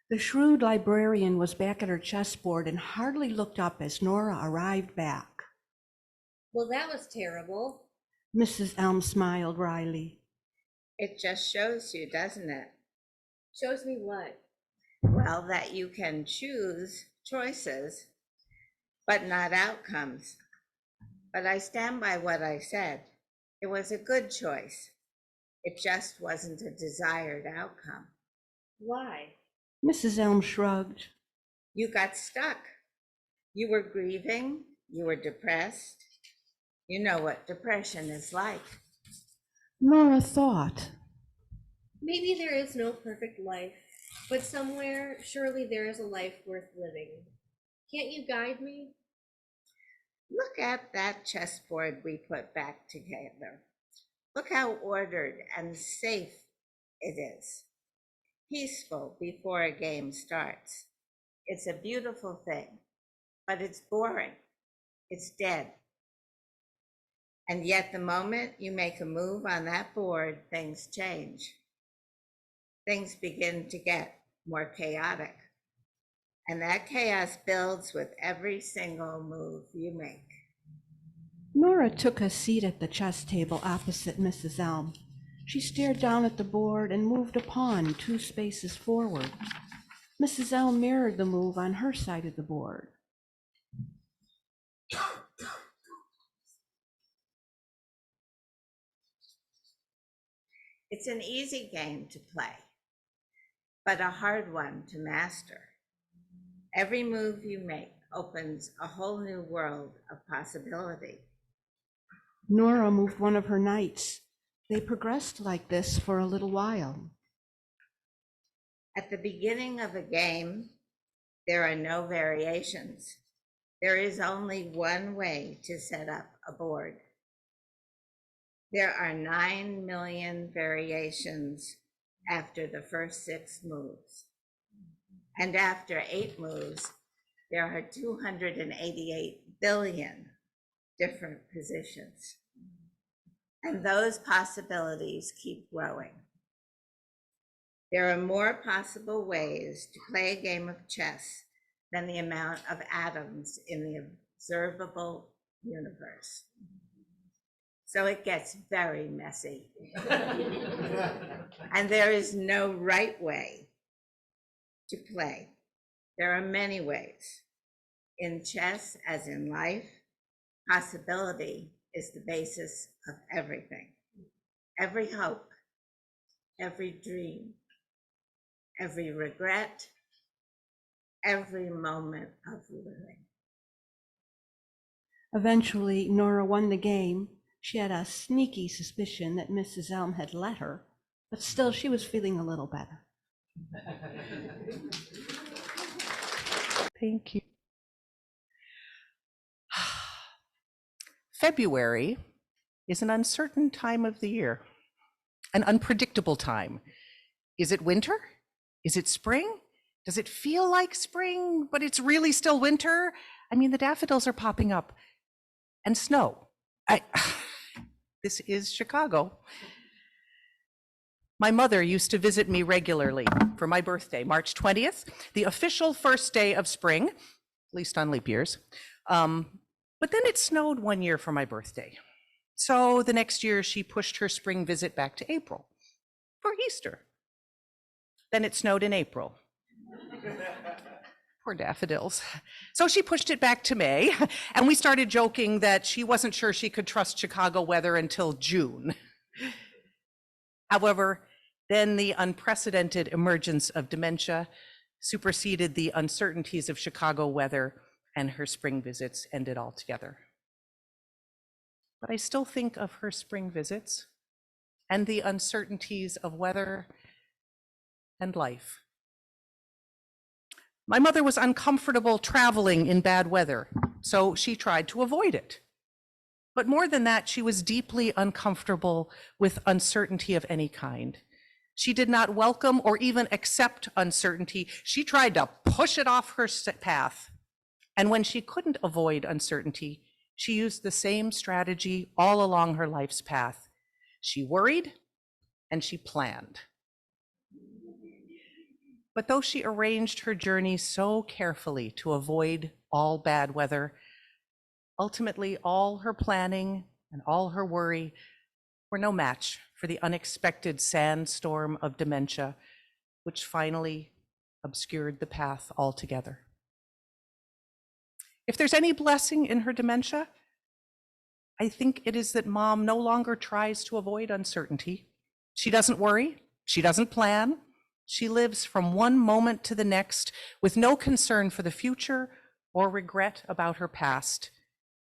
The shrewd librarian was back at her chessboard and hardly looked up as Nora arrived back. Well, that was terrible. Mrs. Elm smiled wryly. It just shows you, doesn't it? Shows me what? Well, that you can choose choices, but not outcomes. But I stand by what I said. It was a good choice. It just wasn't a desired outcome. Why? Mrs. Elm shrugged. You got stuck. You were grieving. You were depressed. You know what depression is like. Nora thought. Maybe there is no perfect life, but somewhere, surely there is a life worth living. Can't you guide me? Look at that chessboard we put back together. Look how ordered and safe it is. Peaceful before a game starts. It's a beautiful thing, but it's boring. It's dead. And yet the moment you make a move on that board, things change. Things begin to get more chaotic. And that chaos builds with every single move you make. Nora took a seat at the chess table opposite Mrs. Elm. She stared down at the board and moved a pawn 2 spaces forward. Mrs. Elm mirrored the move on her side of the board. It's an easy game to play, but a hard one to master. Every move you make opens a whole new world of possibility. Nora moved one of her knights. They progressed like this for a little while. At the beginning of a game, there are no variations. There is only one way to set up a board. There are 9 million variations after the first 6 moves. And after 8 moves, there are 288 billion different positions. And those possibilities keep growing. There are more possible ways to play a game of chess than the amount of atoms in the observable universe. So it gets very messy. And there is no right way to play. There are many ways. In chess, as in life, possibility is the basis of everything. Every hope, every dream, every regret, every moment of living. Eventually, Nora won the game. She had a sneaky suspicion that Mrs. Elm had let her, but still she was feeling a little better. Thank you. February is an uncertain time of the year, an unpredictable time. Is it winter? Is it spring? Does it feel like spring, but it's really still winter? I mean, the daffodils are popping up and snow. This is Chicago. My mother used to visit me regularly for my birthday, March 20th, the official first day of spring, at least on leap years. But then it snowed one year for my birthday. So the next year she pushed her spring visit back to April for Easter. Then it snowed in April. Poor daffodils. So she pushed it back to May, and we started joking that she wasn't sure she could trust Chicago weather until June. However, then the unprecedented emergence of dementia superseded the uncertainties of Chicago weather, and her spring visits ended altogether. But I still think of her spring visits and the uncertainties of weather and life. My mother was uncomfortable traveling in bad weather, so she tried to avoid it. But more than that, she was deeply uncomfortable with uncertainty of any kind. She did not welcome or even accept uncertainty. She tried to push it off her path. And when she couldn't avoid uncertainty, she used the same strategy all along her life's path. She worried and she planned. But though she arranged her journey so carefully to avoid all bad weather, ultimately all her planning and all her worry were no match for the unexpected sandstorm of dementia, which finally obscured the path altogether. If there's any blessing in her dementia, I think it is that Mom no longer tries to avoid uncertainty. She doesn't worry, she doesn't plan. She lives from one moment to the next with no concern for the future or regret about her past.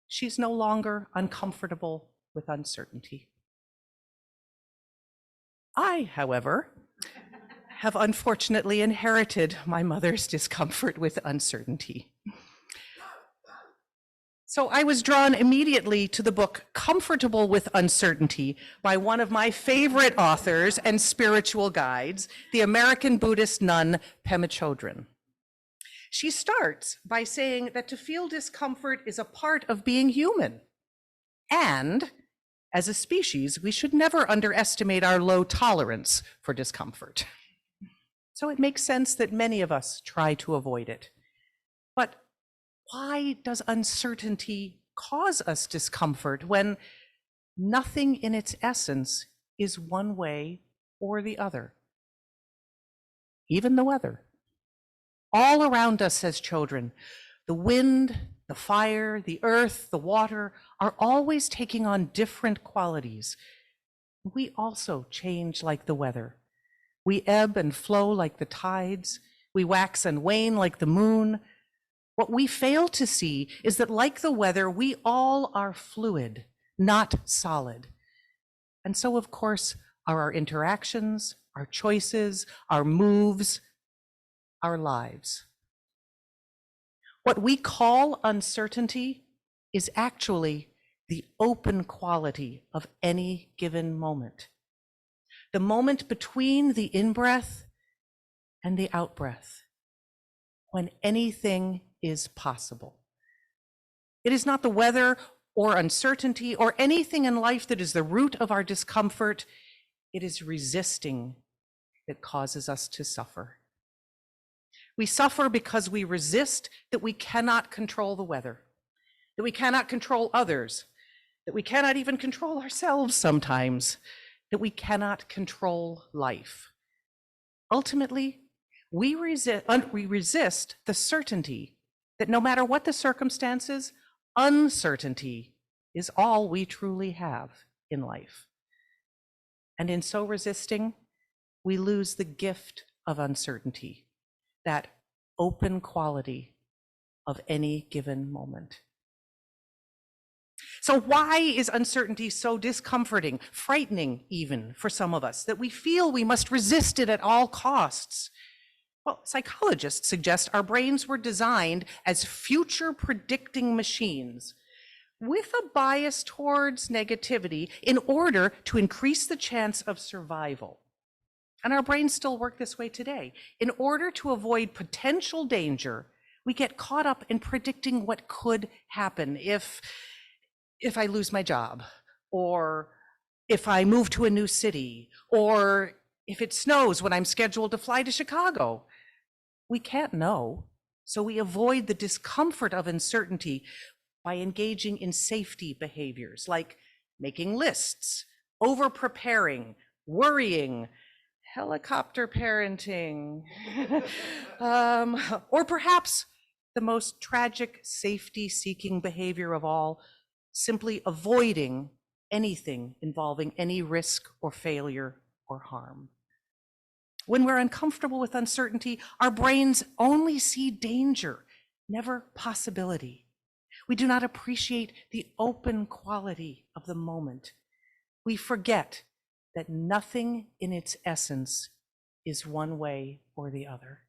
She's no longer uncomfortable with uncertainty. I, however, have unfortunately inherited my mother's discomfort with uncertainty. So I was drawn immediately to the book Comfortable with Uncertainty by one of my favorite authors and spiritual guides, the American Buddhist nun Pema Chodron. She starts by saying that to feel discomfort is a part of being human. And as a species, we should never underestimate our low tolerance for discomfort. So it makes sense that many of us try to avoid it. But why does uncertainty cause us discomfort when nothing in its essence is one way or the other? Even the weather. All around us as children, the wind, the fire, the earth, the water are always taking on different qualities. We also change like the weather. We ebb and flow like the tides. We wax and wane like the moon. What we fail to see is that, like the weather, we all are fluid, not solid. And so, of course, are our interactions, our choices, our moves, our lives. What we call uncertainty is actually the open quality of any given moment. The moment between the in-breath and the out-breath, when anything is possible. It is not the weather or uncertainty or anything in life that is the root of our discomfort. It is resisting that causes us to suffer. We suffer because we resist that we cannot control the weather, that we cannot control others, that we cannot even control ourselves sometimes, that we cannot control life. Ultimately, we resist the certainty that no matter what the circumstances, uncertainty is all we truly have in life. And in so resisting, we lose the gift of uncertainty, that open quality of any given moment. So why is uncertainty so discomforting, frightening even for some of us, that we feel we must resist it at all costs? Well, psychologists suggest our brains were designed as future predicting machines with a bias towards negativity in order to increase the chance of survival. And our brains still work this way today. In order to avoid potential danger, we get caught up in predicting what could happen if I lose my job, or if I move to a new city, or if it snows when I'm scheduled to fly to Chicago. We can't know, so we avoid the discomfort of uncertainty by engaging in safety behaviors like making lists, over-preparing, worrying, helicopter parenting, or perhaps the most tragic safety-seeking behavior of all, simply avoiding anything involving any risk or failure or harm. When we're uncomfortable with uncertainty, our brains only see danger, never possibility. We do not appreciate the open quality of the moment. We forget that nothing in its essence is one way or the other.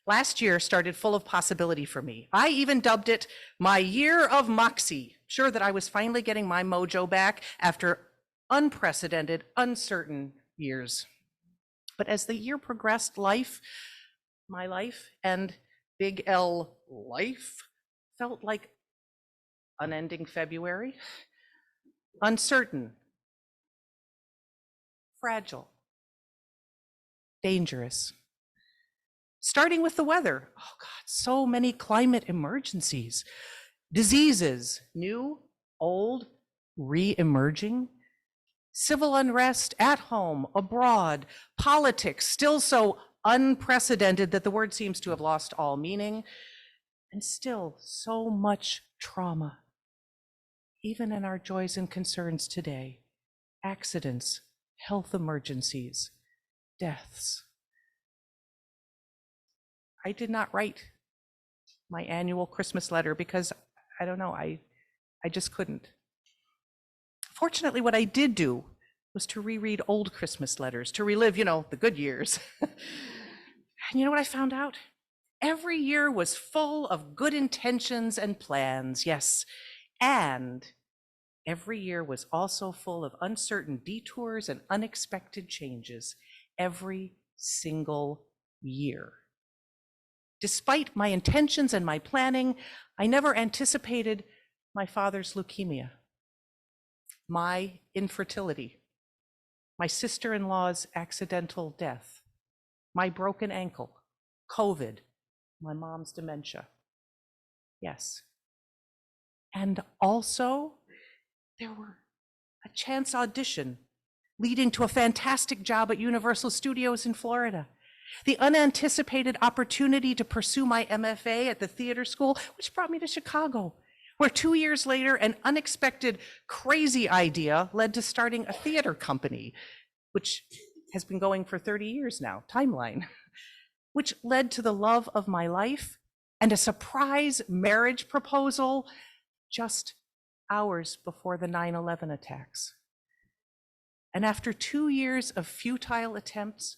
Last year started full of possibility for me. I even dubbed it my year of moxie, sure that I was finally getting my mojo back after unprecedented, uncertain years. But as the year progressed, my life, and big L life felt like unending February, uncertain, fragile, dangerous. Starting with the weather. Oh God, so many climate emergencies. Diseases, new, old, re-emerging. Civil unrest at home, abroad. Politics, still so unprecedented that the word seems to have lost all meaning. And still so much trauma. Even in our joys and concerns today. Accidents, health emergencies, deaths. I did not write my annual Christmas letter because, I don't know, I just couldn't. Fortunately, what I did do was to reread old Christmas letters, to relive, the good years. And you know what I found out? Every year was full of good intentions and plans, yes. And every year was also full of uncertain detours and unexpected changes. Every single year. Despite my intentions and my planning, I never anticipated my father's leukemia, my infertility, my sister-in-law's accidental death, my broken ankle, COVID, my mom's dementia. Yes. And also, there were a chance audition leading to a fantastic job at Universal Studios in Florida. The unanticipated opportunity to pursue my MFA at the theater school, which brought me to Chicago, where 2 years later, an unexpected, crazy idea led to starting a theater company, which has been going for 30 years now, timeline, which led to the love of my life and a surprise marriage proposal just hours before the 9/11 attacks. And after 2 years of futile attempts,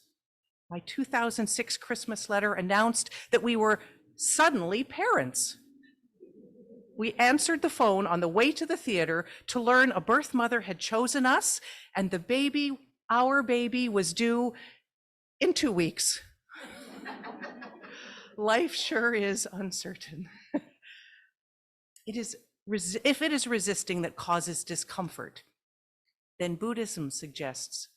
my 2006 Christmas letter announced that we were suddenly parents. We answered the phone on the way to the theater to learn a birth mother had chosen us, and the baby, our baby, was due in 2 weeks. Life sure is uncertain. If it is resisting that causes discomfort, then Buddhism suggests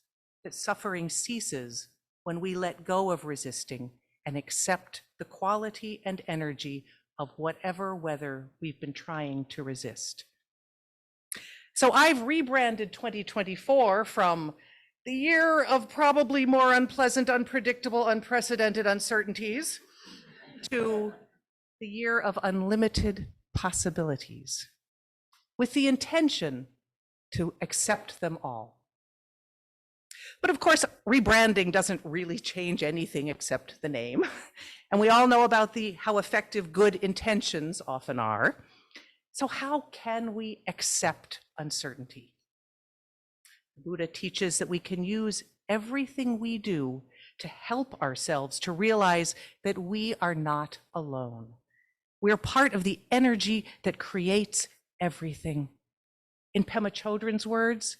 that suffering ceases when we let go of resisting and accept the quality and energy of whatever weather we've been trying to resist. So I've rebranded 2024 from the year of probably more unpleasant, unpredictable, unprecedented uncertainties to the year of unlimited possibilities, with the intention to accept them all. But of course, rebranding doesn't really change anything except the name. And we all know about how effective good intentions often are. So how can we accept uncertainty? The Buddha teaches that we can use everything we do to help ourselves to realize that we are not alone. We're part of the energy that creates everything. In Pema Chodron's words,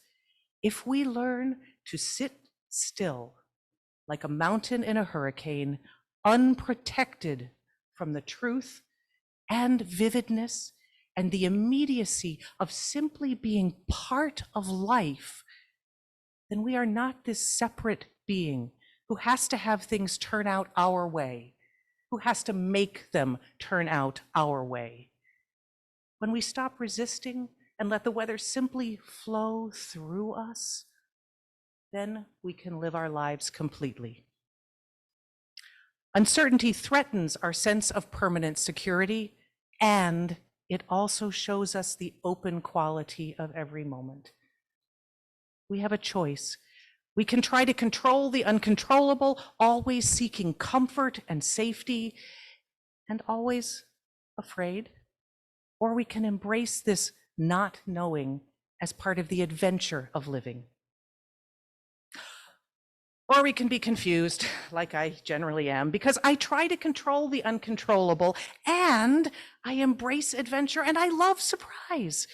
if we learn to sit still like a mountain in a hurricane, unprotected from the truth and vividness and the immediacy of simply being part of life, then we are not this separate being who has to have things turn out our way, who has to make them turn out our way. When we stop resisting and let the weather simply flow through us, then we can live our lives completely. Uncertainty threatens our sense of permanent security, and it also shows us the open quality of every moment. We have a choice. We can try to control the uncontrollable, always seeking comfort and safety, and always afraid. Or we can embrace this not knowing as part of the adventure of living. Or we can be confused, like I generally am, because I try to control the uncontrollable and I embrace adventure and I love surprise.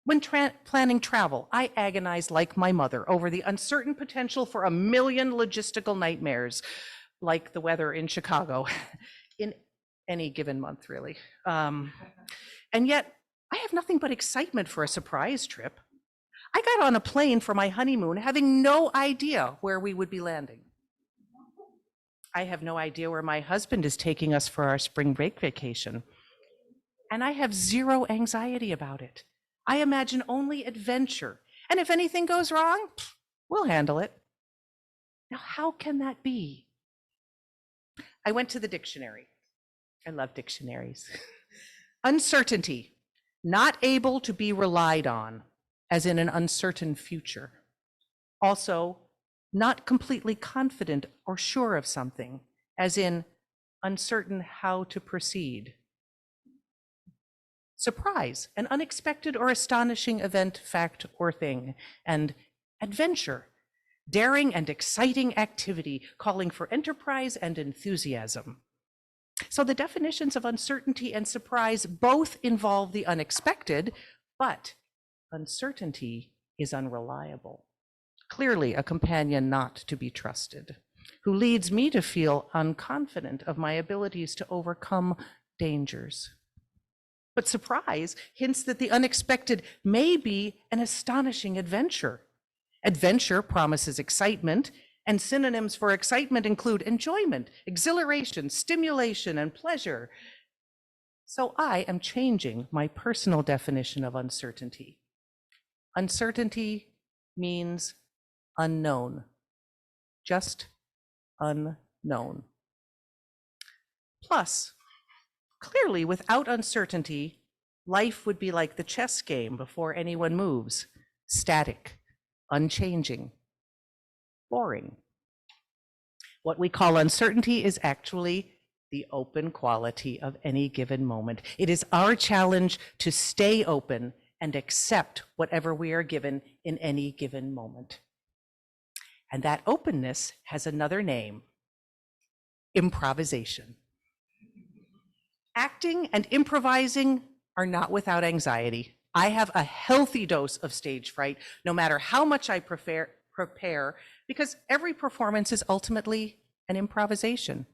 When planning travel, I agonize like my mother over the uncertain potential for a million logistical nightmares, like the weather in Chicago, in any given month, really. And yet, I have nothing but excitement for a surprise trip. I got on a plane for my honeymoon having no idea where we would be landing. I have no idea where my husband is taking us for our spring break vacation. And I have zero anxiety about it. I imagine only adventure. And if anything goes wrong, we'll handle it. Now, how can that be? I went to the dictionary. I love dictionaries. Uncertainty, not able to be relied on, as in an uncertain future. Also, not completely confident or sure of something, as in uncertain how to proceed. Surprise, an unexpected or astonishing event, fact, or thing. And adventure, daring and exciting activity, calling for enterprise and enthusiasm. So the definitions of uncertainty and surprise both involve the unexpected, but uncertainty is unreliable. Clearly a companion not to be trusted, who leads me to feel unconfident of my abilities to overcome dangers. But surprise hints that the unexpected may be an astonishing adventure. Adventure promises excitement, and synonyms for excitement include enjoyment, exhilaration, stimulation, and pleasure. So I am changing my personal definition of uncertainty. Uncertainty means unknown, just unknown. Plus, clearly, without uncertainty, life would be like the chess game before anyone moves, static, unchanging, boring. What we call uncertainty is actually the open quality of any given moment. It is our challenge to stay open and accept whatever we are given in any given moment. And that openness has another name: improvisation. Acting and improvising are not without anxiety. I have a healthy dose of stage fright, no matter how much I prepare, because every performance is ultimately an improvisation,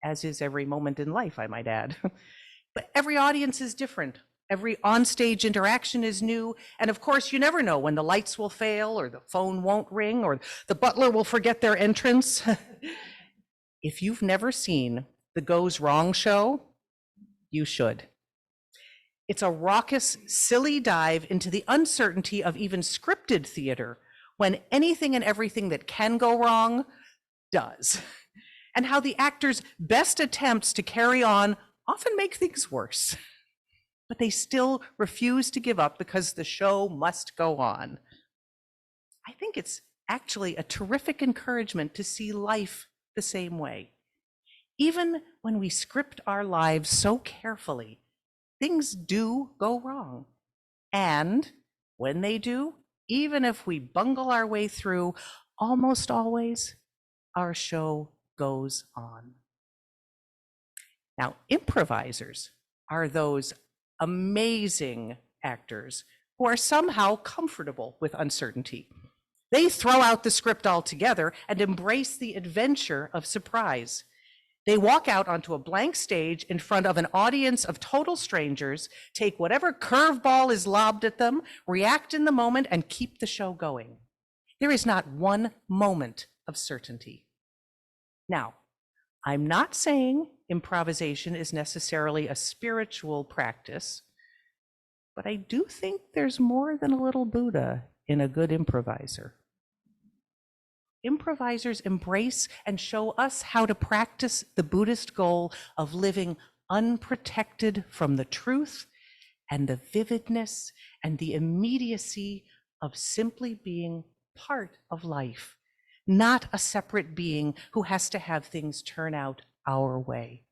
as is every moment in life, I might add. But every audience is different. Every onstage interaction is new. And of course, you never know when the lights will fail, or the phone won't ring, or the butler will forget their entrance. If you've never seen the Goes Wrong show, you should. It's a raucous, silly dive into the uncertainty of even scripted theater, when anything and everything that can go wrong does, and how the actors' best attempts to carry on often make things worse, but they still refuse to give up because the show must go on. I think it's actually a terrific encouragement to see life the same way. Even when we script our lives so carefully, things do go wrong. And when they do, even if we bungle our way through, almost always, our show goes on. Now, improvisers are those amazing actors who are somehow comfortable with uncertainty. They throw out the script altogether and embrace the adventure of surprise. They walk out onto a blank stage in front of an audience of total strangers, take whatever curveball is lobbed at them, react in the moment, and keep the show going. There is not one moment of certainty. Now, I'm not saying improvisation is necessarily a spiritual practice, but I do think there's more than a little Buddha in a good improviser. Improvisers embrace and show us how to practice the Buddhist goal of living unprotected from the truth and the vividness and the immediacy of simply being part of life, not a separate being who has to have things turn out our way.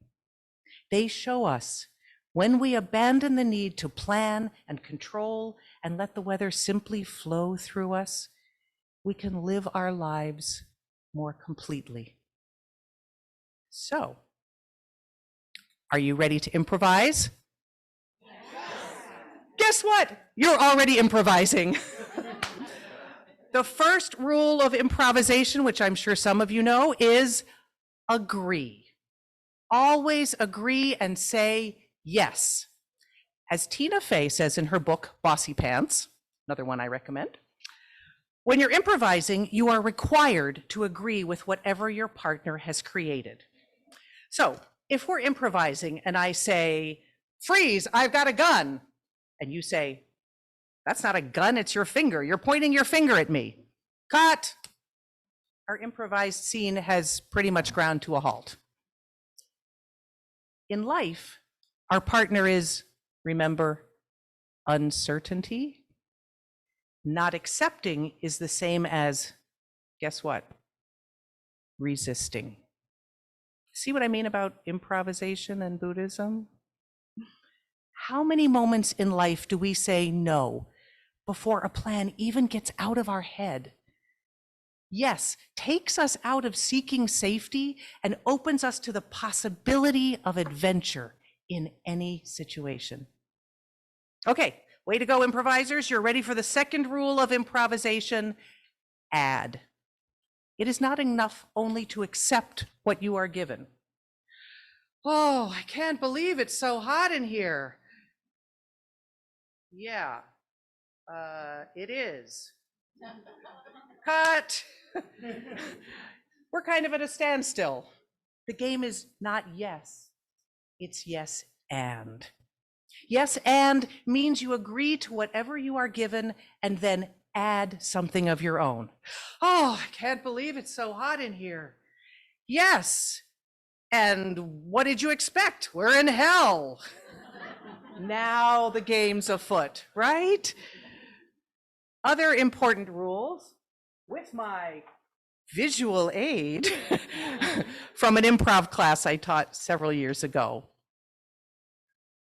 They show us when we abandon the need to plan and control and let the weather simply flow through us, we can live our lives more completely. So, are you ready to improvise? Yes. Guess what? You're already improvising. The first rule of improvisation, which I'm sure some of you know, is agree. Always agree and say yes. As Tina Fey says in her book, Bossy Pants, another one I recommend, When you're improvising, you are required to agree with whatever your partner has created. So if we're improvising and I say, freeze, I've got a gun, and you say, that's not a gun, it's your finger. You're pointing your finger at me. Cut. Our improvised scene has pretty much ground to a halt. In life, our partner is, remember, uncertainty. Not accepting is the same as, guess what? Resisting. See what I mean about improvisation and Buddhism? How many moments in life do we say no before a plan even gets out of our head? Yes, takes us out of seeking safety and opens us to the possibility of adventure in any situation. Okay, way to go, improvisers. You're ready for the second rule of improvisation: add. It is not enough only to accept what you are given. Oh, I can't believe it's so hot in here. Yeah, it is. Cut. We're kind of at a standstill. The game is not yes, it's yes and. Yes and means you agree to whatever you are given and then add something of your own. Oh, I can't believe it's so hot in here. Yes. And what did you expect? We're in hell. Now the game's afoot, right? Other important rules with my visual aid from an improv class I taught several years ago.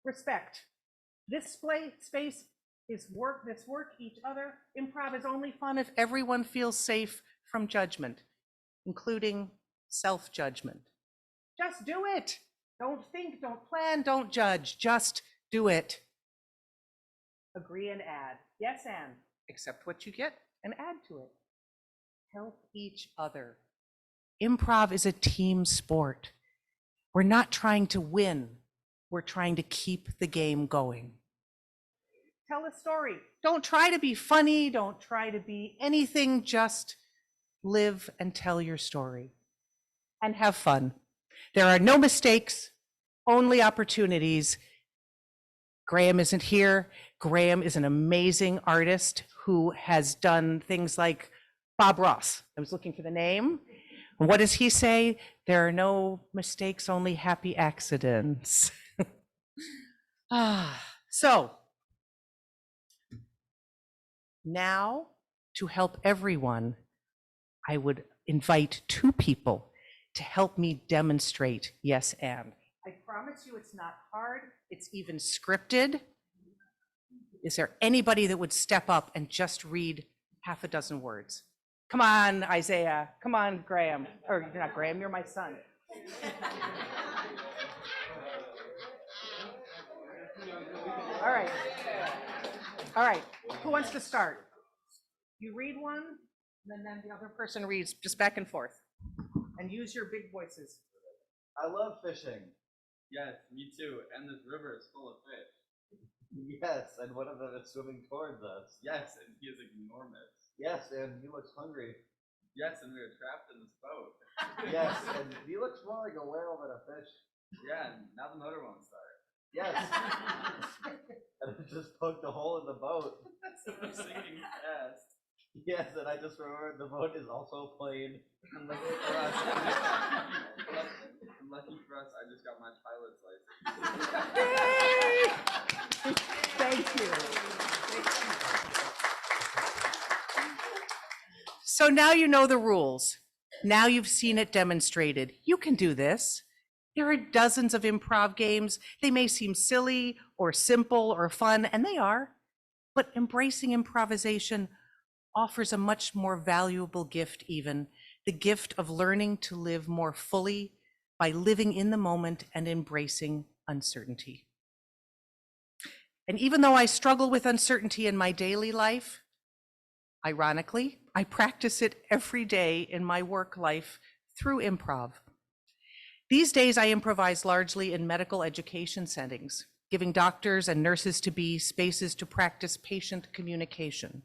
Respect. This space is work, each other. Improv is only fun if everyone feels safe from judgment, including self-judgment. Just do it. Don't think, don't plan, don't judge. Just do it. Agree and add. Yes, and accept what you get and add to it. Help each other. Improv is a team sport. We're not trying to win. We're trying to keep the game going. Tell a story. Don't try to be funny. Don't try to be anything. Just live and tell your story and have fun. There are no mistakes, only opportunities. Graham isn't here. Graham is an amazing artist who has done things like Bob Ross. I was looking for the name. What does he say? There are no mistakes, only happy accidents. So now, to help everyone, I would invite two people to help me demonstrate yes and. I promise you it's not hard, it's even scripted. Is there anybody that would step up and just read half a dozen words? Come on, Isaiah. Come on, Graham. Or you're not Graham, you're my son. All right. All right. Who wants to start? You read one, and then the other person reads just back and forth. And use your big voices. I love fishing. Yes, me too. And this river is full of fish. Yes, and one of them is swimming towards us. Yes, and he is enormous. Yes, and he looks hungry. Yes, and we are trapped in this boat. Yes, and he looks more like a whale than a fish. Yeah, and now the motor won't start. Yes. And it just poked a hole in the boat. So we're sinking fast. Yes, and I just remembered the boat is also a plane. And lucky for us, I just got my pilot's license. Yay! Thank you. So now you know the rules. Now you've seen it demonstrated. You can do this. There are dozens of improv games. They may seem silly or simple or fun, and they are, but embracing improvisation offers a much more valuable gift even, the gift of learning to live more fully by living in the moment and embracing uncertainty. And even though I struggle with uncertainty in my daily life, ironically, I practice it every day in my work life through improv. These days, I improvise largely in medical education settings, giving doctors and nurses to be spaces to practice patient communication.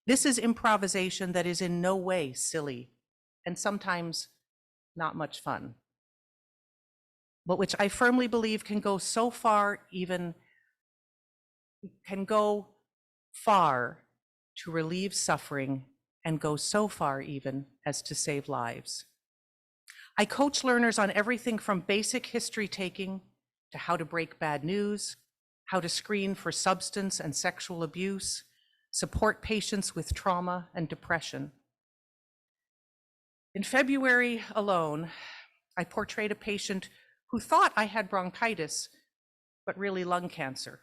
This is improvisation that is in no way silly and sometimes not much fun, but which I firmly believe can go so far, can go far to relieve suffering and go so far even as to save lives. I coach learners on everything from basic history taking to how to break bad news, how to screen for substance and sexual abuse, support patients with trauma and depression. In February alone, I portrayed a patient who thought I had bronchitis, but really lung cancer.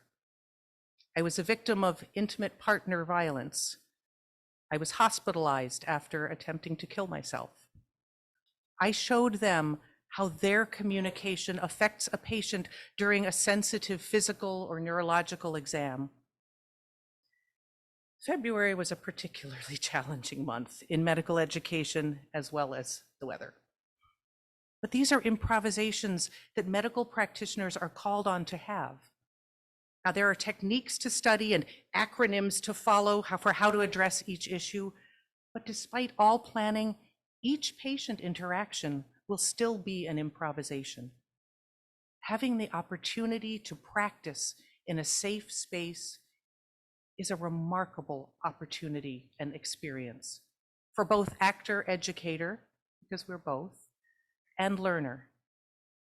I was a victim of intimate partner violence. I was hospitalized after attempting to kill myself. I showed them how their communication affects a patient during a sensitive physical or neurological exam. February was a particularly challenging month in medical education as well as the weather. But these are improvisations that medical practitioners are called on to have. Now, there are techniques to study and acronyms to follow for how to address each issue, but despite all planning, each patient interaction will still be an improvisation. Having the opportunity to practice in a safe space is a remarkable opportunity and experience for both actor, educator, because we're both, and learner.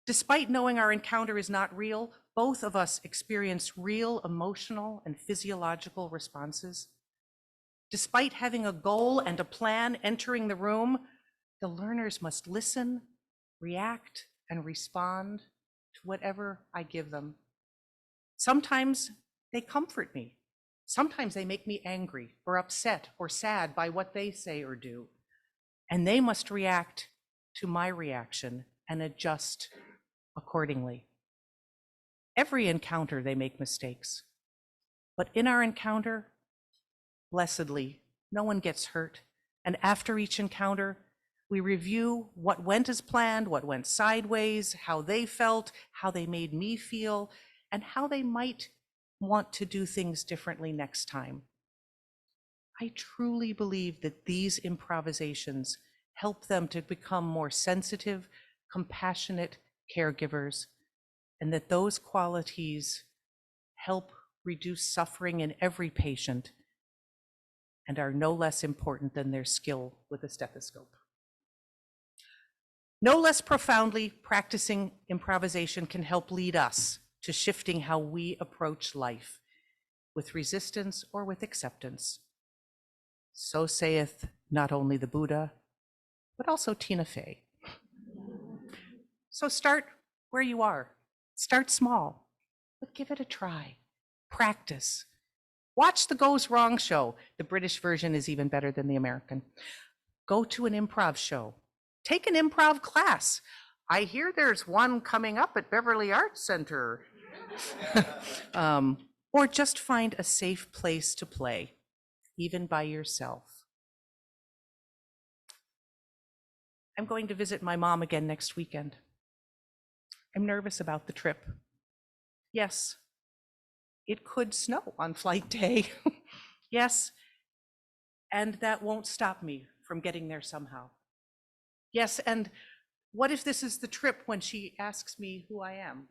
Despite knowing our encounter is not real, both of us experience real emotional and physiological responses. Despite having a goal and a plan entering the room, the learners must listen, react, and respond to whatever I give them. Sometimes they comfort me. Sometimes they make me angry or upset or sad by what they say or do. And they must react to my reaction and adjust accordingly. Every encounter they make mistakes, but in our encounter, blessedly, no one gets hurt. And after each encounter, we review what went as planned, what went sideways, how they felt, how they made me feel, and how they might want to do things differently next time. I truly believe that these improvisations help them to become more sensitive, compassionate caregivers, and that those qualities help reduce suffering in every patient and are no less important than their skill with a stethoscope. No less profoundly, practicing improvisation can help lead us to shifting how we approach life, with resistance or with acceptance. So saith not only the Buddha, but also Tina Fey. So start where you are. Start small, but give it a try. Practice. Watch the Goes Wrong show. The British version is even better than the American. Go to an improv show. Take an improv class. I hear there's one coming up at Beverly Arts Center. Or just find a safe place to play, even by yourself. I'm going to visit my mom again next weekend. I'm nervous about the trip. Yes, it could snow on flight day. Yes, and that won't stop me from getting there somehow. Yes, and what if this is the trip when she asks me who I am?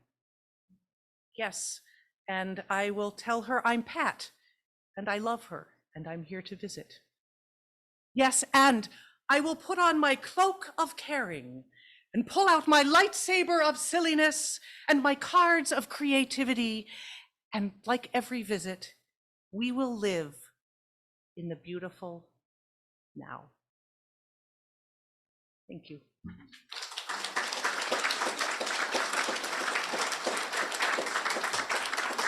Yes, and I will tell her I'm Pat, and I love her, and I'm here to visit. Yes, and I will put on my cloak of caring and pull out my lightsaber of silliness and my cards of creativity. And like every visit, we will live in the beautiful now. Thank you.